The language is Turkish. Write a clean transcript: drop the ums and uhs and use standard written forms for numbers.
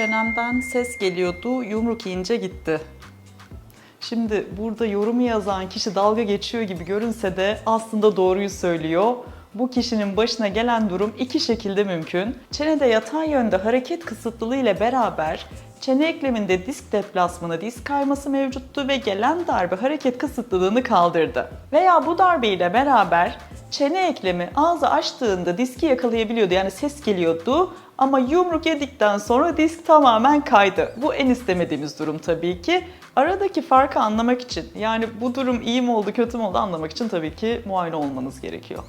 Çenemden ses geliyordu, yumruk yiyince gitti. Şimdi burada yorumu yazan kişi dalga geçiyor gibi görünse de aslında doğruyu söylüyor. Bu kişinin başına gelen durum iki şekilde mümkün. Çenede yatay yönde hareket kısıtlılığı ile beraber çene ekleminde disk deplasmanı, disk kayması mevcuttu ve gelen darbe hareket kısıtlılığını kaldırdı. Veya bu darbe ile beraber çene eklemi ağzı açtığında diski yakalayabiliyordu, yani ses geliyordu ama yumruk yedikten sonra disk tamamen kaydı. Bu en istemediğimiz durum tabii ki. Aradaki farkı anlamak için, yani bu durum iyi mi oldu kötü mü oldu anlamak için tabii ki muayene olmanız gerekiyor.